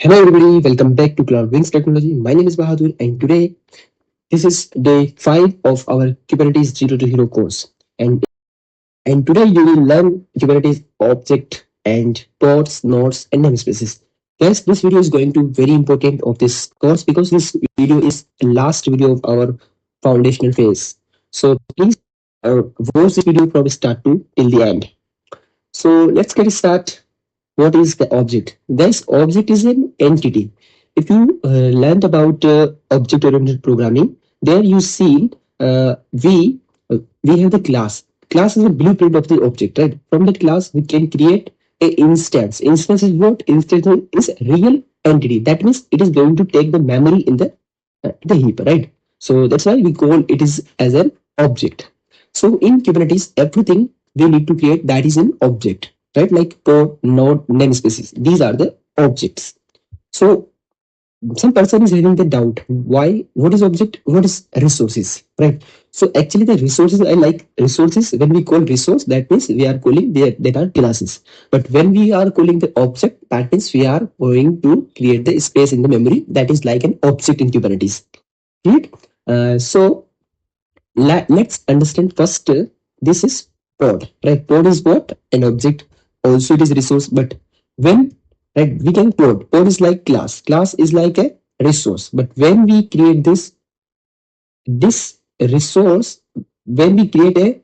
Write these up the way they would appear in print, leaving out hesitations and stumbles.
Hello everybody, welcome back to Cloudwings Technology. My name is Bahadur and today this is day 5 of our Kubernetes 0 to Hero course. And today you will learn Kubernetes object and pods, nodes and namespaces. Guys, this video is going to be very important of this course because this video is the last video of our foundational phase. So please watch this video from start to till the end. So let's get started. What is the object? This object is an entity. If you learned about object-oriented programming, there you see we have the class. Class is a blueprint of the object, right? From that class, we can create a instance. Instance is what? Instance is real entity. That means it is going to take the memory in the heap, right? So that's why we call it is as an object. So in Kubernetes, everything we need to create that is an object, right? Like pod, node, namespaces. These are the objects. So some person is having the doubt why, what is object, what is resources, right? So actually the resources, I like resources. When we call resource, that means we are calling that are classes. But when we are calling the object, that means we are going to create the space in the memory that is like an object in Kubernetes, right? So let's understand first. This is pod, right? Pod is what? An object. Also it is resource, but when, right, we can pod is like class is like a resource. But when we create this resource, when we create a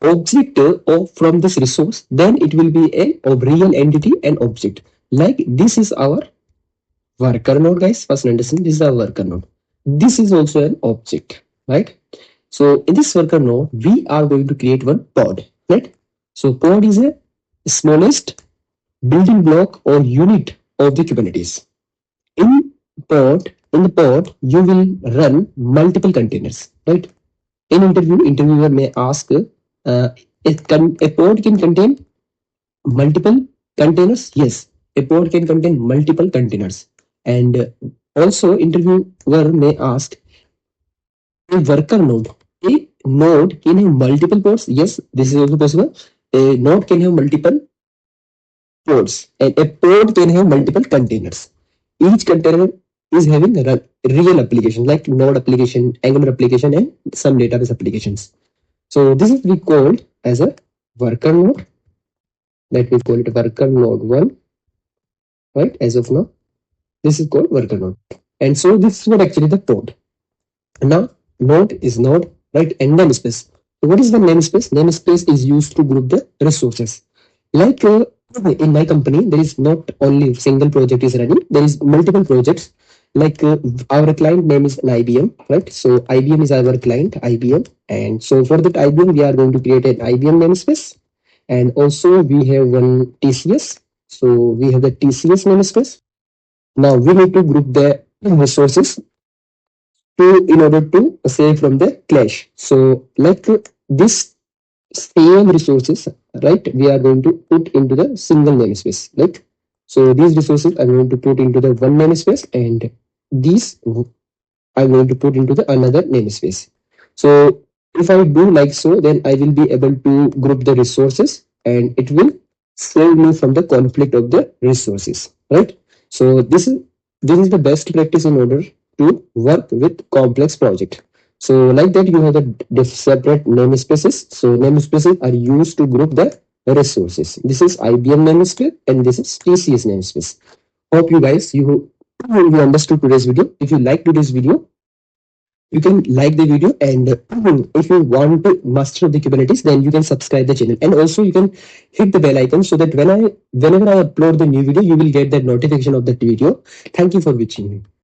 object of from this resource, then it will be a real entity and object. Like this is our worker node, guys. First understand, this is our worker node. This is also an object, right? So in this worker node, we are going to create one pod, right? So pod is a smallest building block or unit of the Kubernetes. In the pod, you will run multiple containers, right? In interviewer may ask, a pod can contain multiple containers. Yes, a pod can contain multiple containers. And also interviewer may ask, a worker node, a node can have multiple pods. Yes, this is also possible. A node can have multiple pods and a pod can have multiple containers. Each container is having a real application like node application, Angular application and some database applications. So this is we called as a worker node. Let me call it worker node 1, right? As of now, this is called worker node. And so this is what actually the pod. Now node is node, right? And namespace. So what is the namespace? Namespace is used to group the resources. Like in my company, there is not only single project is running, there is multiple projects. Like our client name is an IBM, right? So IBM is our client, IBM. And so for that IBM, we are going to create an IBM namespace. And also we have one TCS. So we have the TCS namespace. Now we need to group the resources in order to save from the clash. So like this same resources, right, we are going to put into the single namespace. Like, so these resources I'm going to put into the one namespace and these I'm going to put into the another namespace. So if I do like so, then I will be able to group the resources and it will save me from the conflict of the resources, right? So this is the best practice in order to work with complex project. So like that, you have the separate namespaces. So namespaces are used to group the resources. This is IBM namespace and this is TCS namespace. Hope you guys you understood today's video. If you like today's video, you can like the video, and if you want to master the Kubernetes, then you can subscribe the channel, and also you can hit the bell icon so that whenever I upload the new video, you will get that notification of that video. Thank you for watching.